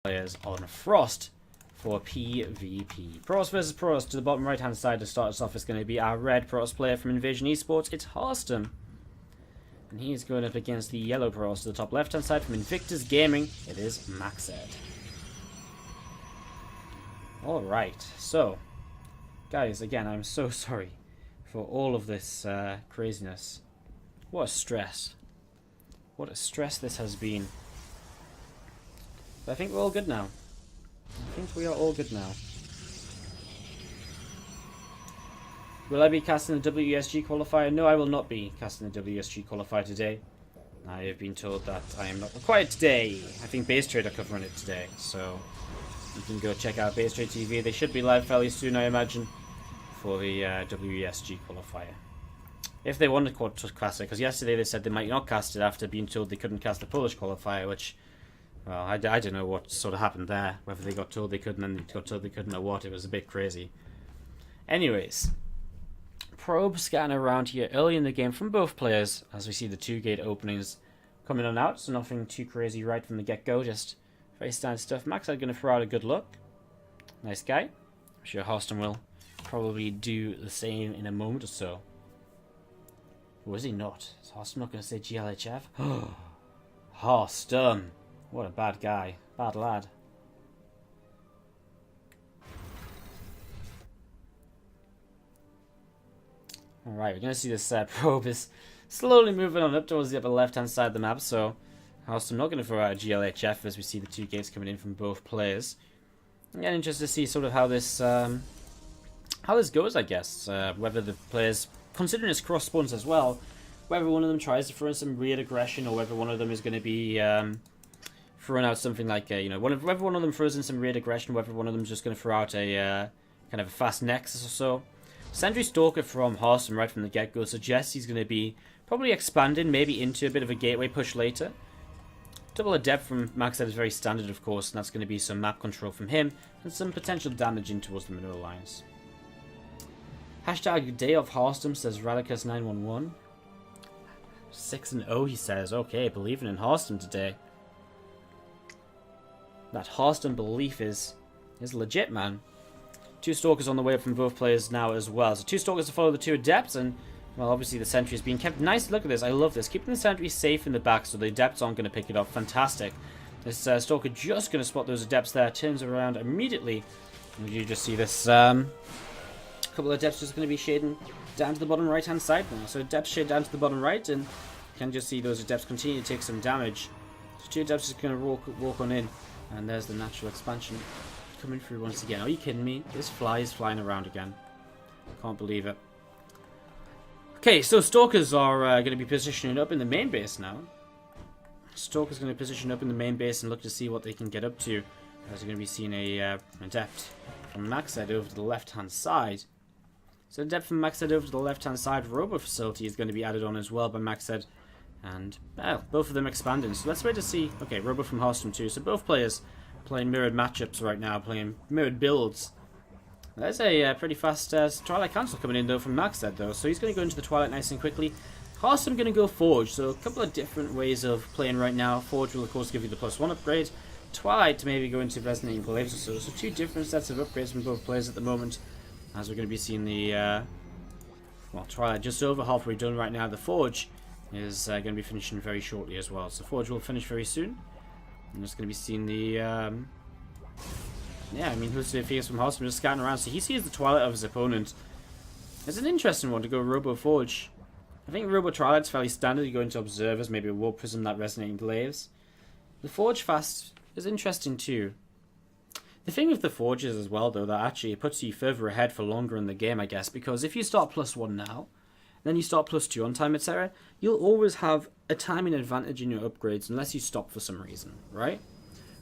players on Frost for PvP. Pros versus Pros. To the bottom right hand side to start us off is going to be our red Pros player from Invasion Esports. It's Harstem. And he is going up against the yellow Pros to the top left hand side from Invictus Gaming. It is MacSed. Alright, so guys, again, I'm so sorry for all of this craziness. What a stress. What a stress this has been. But I think we're all good now. I think we are all good now. Will I be casting the WSG qualifier? No, I will not be casting the WSG qualifier today. I have been told that I am not required today. I think Base Trade are covering it today, so you can go check out Base Trade TV. They should be live fairly soon, I imagine, for the WSG qualifier. If they want to cast it, because yesterday they said they might not cast it after being told they couldn't cast the Polish qualifier, which, well, I don't know what sort of happened there. Whether they got told they couldn't and they got told they couldn't or what. It was a bit crazy. Anyways, probe scanning around here early in the game from both players as we see the two gate openings coming on out, so nothing too crazy right from the get-go, just very standard stuff. MacSed going to throw out a good look. Nice guy. I'm sure Harstem will probably do the same in a moment or so. Or is he not? Is Harstem not going to say GLHF? Harstem. What a bad guy. Bad lad. Alright, we're going to see this probe is slowly moving on up towards the upper left-hand side of the map, so Harstem not going to throw out a GLHF as we see the two gates coming in from both players. Again, interested to see sort of how this goes, I guess. Whether the players, considering it's cross spawns as well, whether one of them tries to throw in some weird aggression or whether one of them is going to be throwing out something like, whether one of them throws in some weird aggression, whether one of them is just going to throw out a kind of a fast nexus or so. Sentry Stalker from Harstem right from the get-go suggests he's going to be probably expanding maybe into a bit of a gateway push later. Double Adept from MacSed is very standard, of course, and that's going to be some map control from him and some potential damage in towards the mineral lines. Hashtag Day of Harstem, says Radicus911. 6-0, he says. Okay, believing in Harstem today. That Harstem belief is legit, man. Two Stalkers on the way up from both players now as well. So two Stalkers to follow the two Adepts, and, well, obviously the Sentry is being kept. Nice, look at this. I love this. Keeping the Sentry safe in the back so the Adepts aren't going to pick it up. Fantastic. This Stalker just going to spot those Adepts there. Turns around immediately. And you just see this couple of Adepts just going to be shading down to the bottom right-hand side now. So Adepts shade down to the bottom right, and you can just see those Adepts continue to take some damage. So two Adepts just going to walk on in. And there's the natural expansion coming through once again. Are you kidding me? This fly is flying around again. Can't believe it. Okay, so Stalkers are going to be positioning up in the main base now. Stalkers going to position up in the main base and look to see what they can get up to. As you're going to be seeing a Adept from MacSed over to the left-hand side. So Adept from MacSed over to the left-hand side. Robo Facility is going to be added on as well by MacSed. And, well, both of them expanding. So let's wait to see. Okay, Robo from Harstem too. So both players playing mirrored matchups right now, playing mirrored builds. There's a pretty fast Twilight Council coming in, though, from MacSed, though. So he's going to go into the Twilight nice and quickly. Harstem going to go Forge. So a couple of different ways of playing right now. Forge will, of course, give you the +1 upgrade. Twilight to maybe go into Resonating Glaives or so. So two different sets of upgrades from both players at the moment. As we're going to be seeing the, well, Twilight just over halfway done right now. The Forge is going to be finishing very shortly as well. So Forge will finish very soon. I'm just going to be seeing the, yeah, I mean, who's the figures from Harstem just scanning around. So he sees the Twilight of his opponent. It's an interesting one to go Robo Forge. I think Robo Twilight's fairly standard. You go into Observers, maybe a Warp Prism, that Resonating Glaives. The Forge fast is interesting too. The thing with the Forge is as well, though, that actually it puts you further ahead for longer in the game, I guess. Because if you start +1 now, then you start +2 on time, etc., you'll always have a timing advantage in your upgrades unless you stop for some reason, right?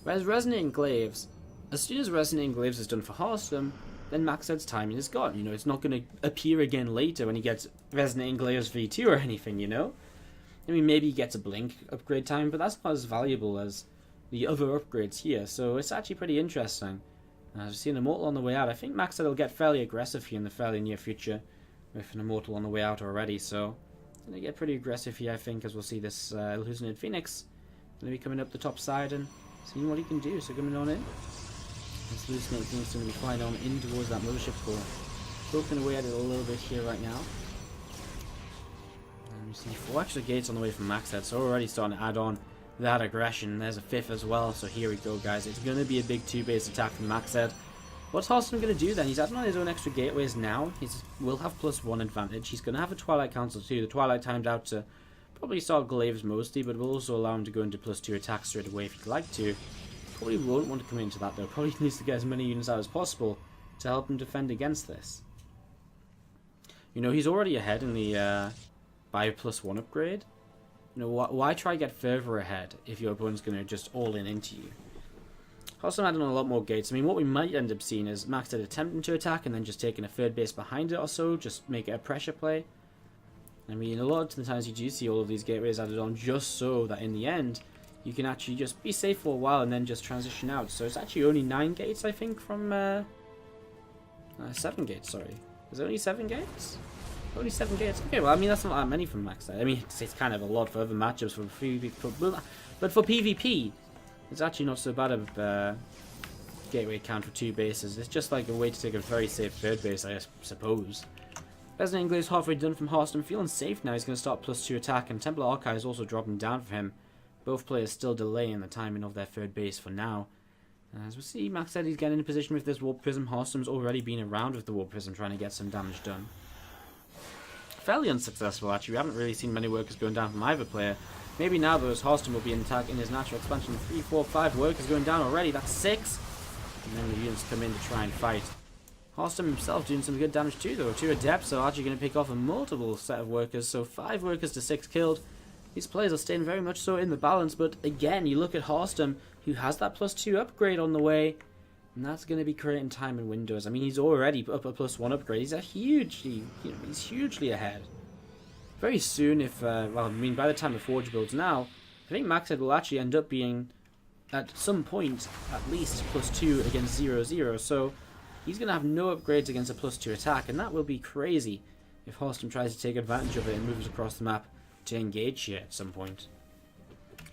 Whereas Resonating Glaives, as soon as Resonating Glaives is done for Harstem, then MacSed's timing is gone. You know, it's not going to appear again later when he gets Resonating Glaives V2 or anything, you know? I mean, maybe he gets a Blink upgrade time, but that's not as valuable as the other upgrades here, so it's actually pretty interesting. I've seen Immortal on the way out. I think MacSed will get fairly aggressive here in the fairly near future, with an Immortal on the way out already, so it's going to get pretty aggressive here, I think, as we'll see this Hallucinated Phoenix going to be coming up the top side and seeing what he can do. So coming on in. This hallucinate thing's going to be flying on in towards that mothership core. Poking away at it a little bit here right now. And we see 4 extra gates on the way from MacSed, so already starting to add on that aggression. There's a 5th as well, so here we go, guys. It's going to be a big 2-base attack from MacSed. What's Harstem going to do then? He's adding on his own extra gateways now. He will have +1 advantage. He's going to have a Twilight Council too. The Twilight timed out to probably start glaives mostly, but will also allow him to go into +2 attacks straight away if he'd like to. Probably won't want to come into that though. Probably needs to get as many units out as possible to help him defend against this. You know, he's already ahead in the Bio +1 upgrade. You know, why try get further ahead if your opponent's going to just all in into you? Also adding on a lot more gates. I mean, what we might end up seeing is MacSed attempting to attack and then just taking a 3rd base behind it or so, just make it a pressure play. I mean, a lot of the times you do see all of these gateways added on just so that in the end, you can actually just be safe for a while and then just transition out. So it's actually only 9 gates, I think, from 7 gates, sorry. Is it only 7 gates? Only 7 gates. Okay, well, I mean, that's not that many from MacSed. I mean, it's kind of a lot for other matchups for PvP, but for PvP, it's actually not so bad of a gateway count for 2 bases. It's just like a way to take a very safe 3rd base, I suppose. Resident English halfway done from Harstem, feeling safe now. He's going to start +2 attack, and Templar Archive is also dropping down for him. Both players still delaying the timing of their 3rd base for now. As we see, MacSed he's getting in position with this Warp Prism. Harstem's already been around with the Warp Prism trying to get some damage done. Fairly unsuccessful actually. We haven't really seen many workers going down from either player. Maybe now though, as Harstem will be in attack in his natural expansion. 3, 4, 5 workers going down already. That's 6. And then the units come in to try and fight. Harstem himself doing some good damage too though. 2 adepts are actually going to pick off a multiple set of workers. So 5 workers to 6 killed. These players are staying very much so in the balance, but again, you look at Harstem, who has that +2 upgrade on the way, and that's going to be creating time and windows. I mean, he's already up a +1 upgrade. He's he's hugely ahead. Very soon, if well, I mean, by the time the Forge builds now, I think MacSed will actually end up being at some point at least +2 against 0-0. So he's going to have no upgrades against a +2 attack, and that will be crazy if Harstem tries to take advantage of it and moves across the map to engage here at some point.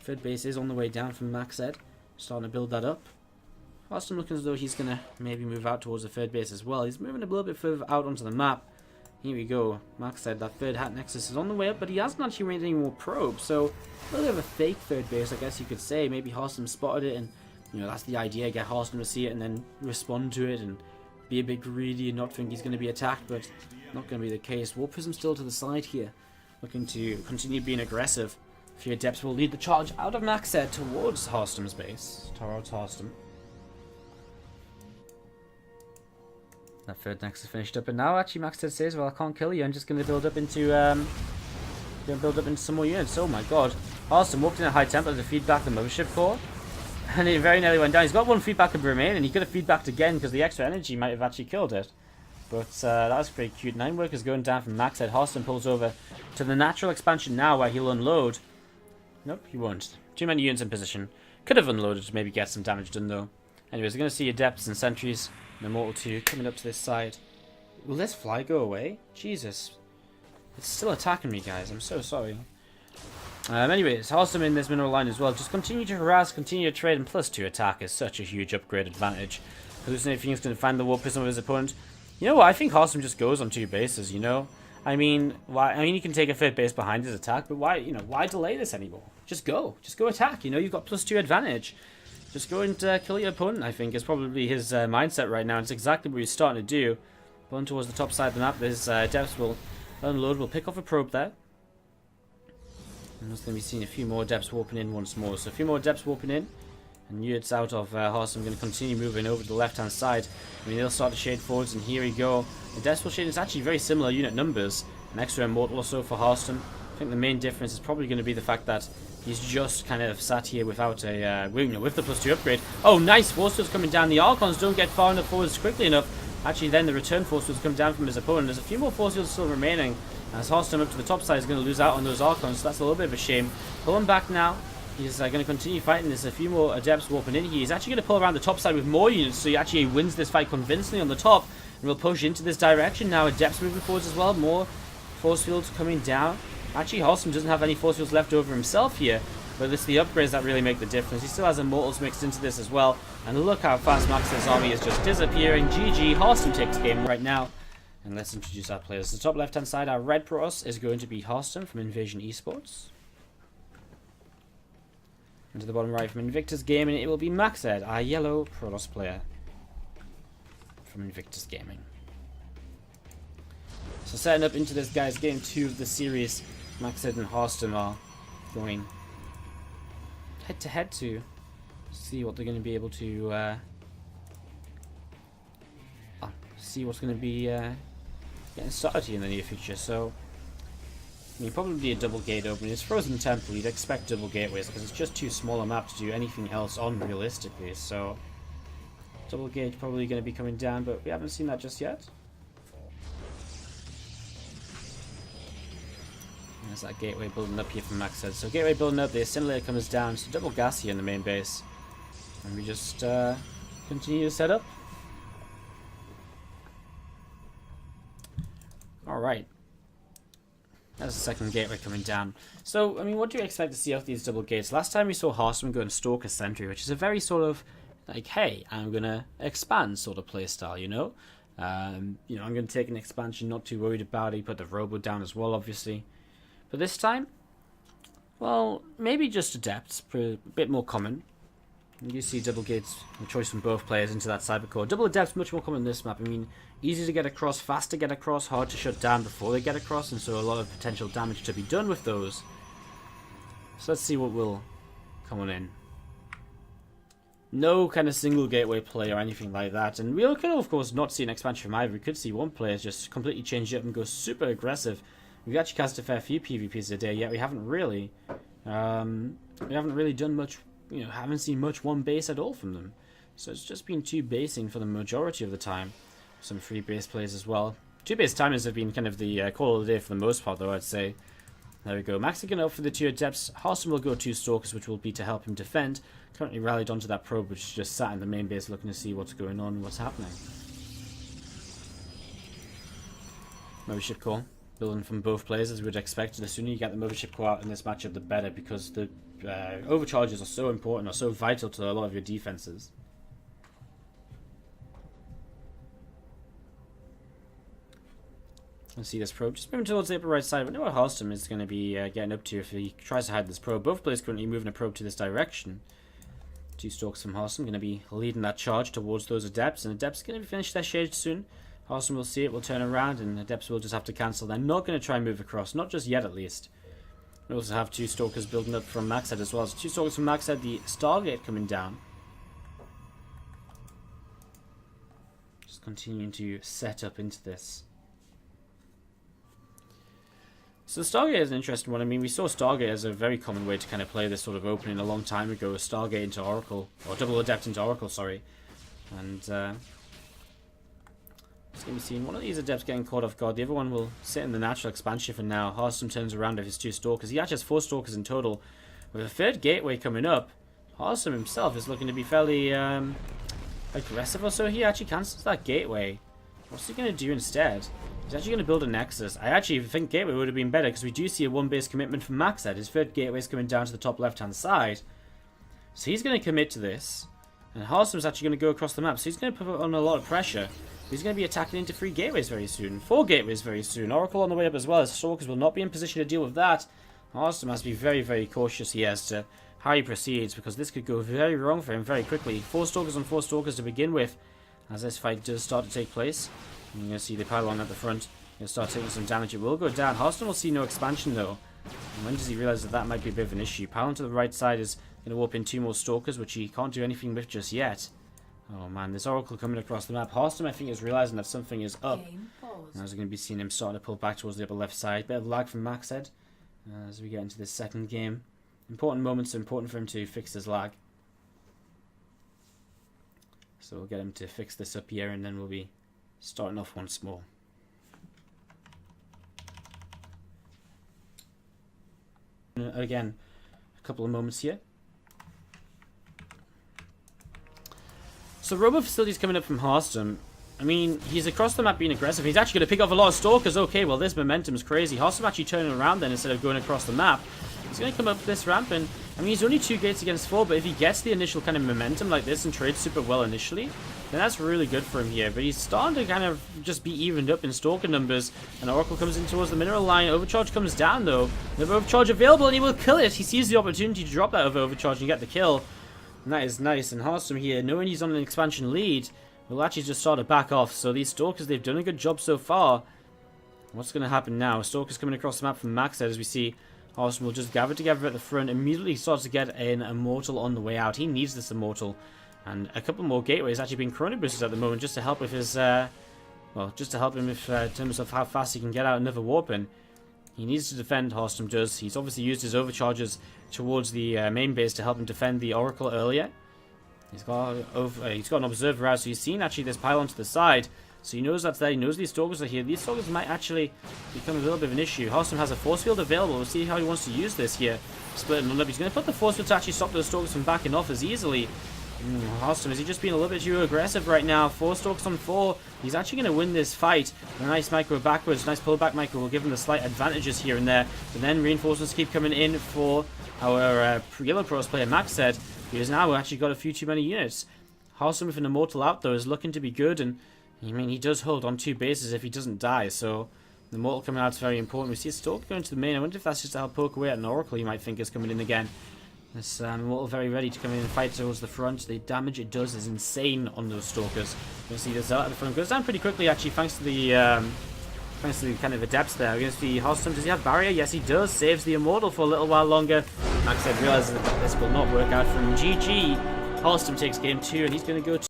3rd base is on the way down from MacSed, starting to build that up. Harstem looking as though he's going to maybe move out towards the 3rd base as well. He's moving a little bit further out onto the map. Here we go. MacSed, that 3rd hat nexus is on the way up, but he hasn't actually made any more probes, so a little bit of a fake 3rd base, I guess you could say. Maybe Harstem spotted it, and you know, that's the idea, get Harstem to see it and then respond to it and be a bit greedy and not think he's going to be attacked, but not going to be the case. Warp Prism still to the side here, looking to continue being aggressive. A few adepts will lead the charge out of MacSed towards Harstem's base. Towards Harstem. That 3rd nexus finished up, and now actually MacSed says, well, I can't kill you, I'm just going to build up into some more units. Oh my god. Harstem walked in at high tempo to feed back the mothership core, and it very nearly went down. He's got 1 feedback of remain, and he could have feedbacked again because the extra energy might have actually killed it. But that was pretty cute. 9 workers going down from MacSed. Harstem pulls over to the natural expansion now where he'll unload. Nope, he won't. Too many units in position. Could have unloaded to maybe get some damage done though. Anyways, we're going to see adepts and sentries and Immortal 2 coming up to this side. Will this fly go away? Jesus. It's still attacking me, guys. I'm so sorry. Anyways, Harstem in this mineral line as well. Just continue to harass, continue to trade, and +2 attack is such a huge upgrade advantage. Hallucinate Phoenix going to find the Warp Prism of his opponent. You know what? I think Harstem just goes on 2 bases, you know? I mean, why? I mean, you can take a 5th base behind his attack, but why, you know, why delay this anymore? Just go. Just go attack, you know? You've got +2 advantage. Just go and kill your opponent, I think, is probably his mindset right now. It's exactly what he's starting to do. Going towards the top side of the map, his depths will unload, will pick off a probe there. And there's going to be seeing a few more depths warping in once more. So a few more depths warping in. And units out of Harstem going to continue moving over to the left-hand side. I mean, they'll start to shade forwards, and here we go. The depths will shade is actually very similar unit numbers. An extra immortal or so for Harstem. I think the main difference is probably going to be the fact that he's just kind of sat here without a, with the +2 upgrade. Oh, nice! Force fields coming down. The Archons don't get far enough forwards quickly enough. Actually, then the return force fields come down from his opponent. There's a few more force fields still remaining. As Harstem up to the top side is going to lose out on those Archons, so that's a little bit of a shame. Pulling back now. He's going to continue fighting. There's a few more adepts warping in here. He's actually going to pull around the top side with more units, so he actually wins this fight convincingly on the top. And we'll push into this direction now. Adepts moving forwards as well. More force fields coming down. Actually, Harstem doesn't have any force fields left over himself here. But it's the upgrades that really make the difference. He still has Immortals mixed into this as well. And look how fast MacSed's army is just disappearing. GG, Harstem takes game right now. And let's introduce our players. The top left-hand side, our red Protoss is going to be Harstem from Invasion Esports. And to the bottom right from Invictus Gaming, it will be MacSed, our yellow Protoss player from Invictus Gaming. So setting up into this, guys, game 2 of the series, MacSed and Harstem are going head-to-head to see what they're going to be able to see what's going to be getting started here in the near future. So, I mean, probably a double gate opening. It's Frozen Temple. You'd expect double gateways because it's just too small a map to do anything else on realistically. So, double gate probably going to be coming down, but we haven't seen that just yet. There's that gateway building up here from MacSed. So gateway building up, the assimilator comes down, so double gas here in the main base. And we just continue to set up. Alright. That's the second gateway coming down. So, I mean, what do you expect to see off these double gates? Last time we saw Harstem go and stalk a sentry, which is a very sort of, like, hey, I'm going to expand sort of playstyle, you know? I'm going to take an expansion, not too worried about it. Put the robo down as well, obviously. But this time, well, maybe just adepts, a bit more common. You see double gates, a choice from both players into that cyber core. Double adepts, much more common in this map. I mean, easy to get across, fast to get across, hard to shut down before they get across, and so a lot of potential damage to be done with those. So let's see what will come on in. No kind of single gateway play or anything like that. And we could, of course, not see an expansion from either. We could see one player just completely change it up and go super aggressive. We've actually cast a fair few PvPs a day, yet we haven't really done much, haven't seen much one base at all from them. So it's just been two basing for the majority of the time. Some free base plays as well. Two base timers have been kind of the call of the day for the most part, though, I'd say. There we go. Max again up for the 2 adepts. Harstem will go 2 stalkers, which will be to help him defend. Currently rallied onto that probe, which is just sat in the main base looking to see what's going on and what's happening. Mothership core. Building from both players as we would expect. The sooner you get the Mothership core out in this matchup, the better, because the overcharges are so important, are so vital to a lot of your defenses. Let's see this probe. Just moving towards the upper right side. I wonder what Harstem is going to be getting up to if he tries to hide this probe. Both players currently moving a probe to this direction. 2 stalks from Harstem going to be leading that charge towards those adepts, and adepts are going to finish their shades soon. Harstem will see it, will turn around, and adepts will just have to cancel. They're not going to try and move across, not just yet at least. We also have 2 stalkers building up from MacSed as well. So 2 stalkers from MacSed, the Stargate coming down. Just continuing to set up into this. So the Stargate is an interesting one. I mean, we saw Stargate as a very common way to kind of play this sort of opening a long time ago. Stargate into Oracle, or double adept into Oracle, sorry. And it's going to be seen one of these adepts getting caught off guard. The other one will sit in the natural expansion for now. Harstem turns around with his 2 stalkers. He actually has 4 stalkers in total. With a 3rd gateway coming up, Harstem himself is looking to be fairly aggressive or so. He actually cancels that gateway. What's he going to do instead? He's actually going to build a Nexus. I actually think gateway would have been better because we do see a 1 base commitment from MacSed. His 3rd gateway is coming down to the top left-hand side. So he's going to commit to this. And Harstem's actually going to go across the map. So he's going to put on a lot of pressure. He's going to be attacking into 3 gateways very soon. 4 gateways very soon. Oracle on the way up as well. His stalkers will not be in position to deal with that. Harstem has to be very, very cautious here as to how he proceeds, because this could go very wrong for him very quickly. 4 stalkers on 4 stalkers to begin with, as this fight does start to take place. And you're going to see the pylon at the front. He'll start taking some damage. It will go down. Harstem will see no expansion though. And when does he realize that that might be a bit of an issue? Pylon to the right side is going to warp in 2 more stalkers, which he can't do anything with just yet. Oh man, this Oracle coming across the map. Harstem, I think, is realizing that something is up. And as we're going to be seeing him starting to pull back towards the upper left side. Bit of lag from MacSed as we get into this second game. Important moments, important for him to fix his lag. So we'll get him to fix this up here, and then we'll be starting off once more. Again, a couple of moments here. So Robo Facility's coming up from Harstem. I mean, he's across the map being aggressive. He's actually going to pick off a lot of stalkers. Okay, well, this momentum's crazy. Harstem actually turning around then instead of going across the map. He's going to come up this ramp, and I mean, he's only 2 gates against 4, but if he gets the initial kind of momentum like this and trades super well initially, then that's really good for him here. But he's starting to kind of just be evened up in Stalker numbers, and Oracle comes in towards the mineral line. Overcharge comes down, though. Another Overcharge available, and he will kill it. He sees the opportunity to drop that Overcharge and get the kill. And that is nice. And Harstem here, knowing he's on an expansion lead, will actually just start to back off. So these Stalkers, they've done a good job so far. What's going to happen now? Stalkers coming across the map from MacSed, as we see Harstem will just gather together at the front, immediately starts to get an Immortal on the way out. He needs this Immortal. And a couple more gateways actually being chrono boosted at the moment, just to help with his, well, just to help him with, in terms of how fast he can get out another warp in. He needs to defend, Harstem does. He's obviously used his overcharges towards the main base to help him defend the Oracle earlier. He's got an observer out, so he's seen actually this pylon to the side. So he knows that's there, he knows these Stalkers are here. These Stalkers might actually become a little bit of an issue. Harstem has a force field available. We'll see how he wants to use this here. Splitting them up. He's going to put the force field to actually stop those Stalkers from backing off as easily. Harstem, is he just being a little bit too aggressive right now? 4 Stalkers on 4. He's actually going to win this fight. A nice micro backwards, nice pullback micro will give him the slight advantages here and there. But then reinforcements keep coming in for our Yellow Pros player MacSed, because now we've actually got a few too many units. Harstem with an Immortal out though is looking to be good, and I mean, he does hold on 2 bases if he doesn't die, so the Immortal coming out is very important. We see a Stalker going to the main. I wonder if that's just to help poke away at an Oracle you might think is coming in again. This Immortal very ready to come in and fight towards the front. The damage it does is insane on those Stalkers. You can see this out at the front. Goes down pretty quickly actually thanks to the kind of Adepts there. We're going to see Harstem. Does he have barrier? Yes, he does. Saves the Immortal for a little while longer. MacSed realizes that this will not work out for him. GG. Harstem takes game 2, and he's going to go to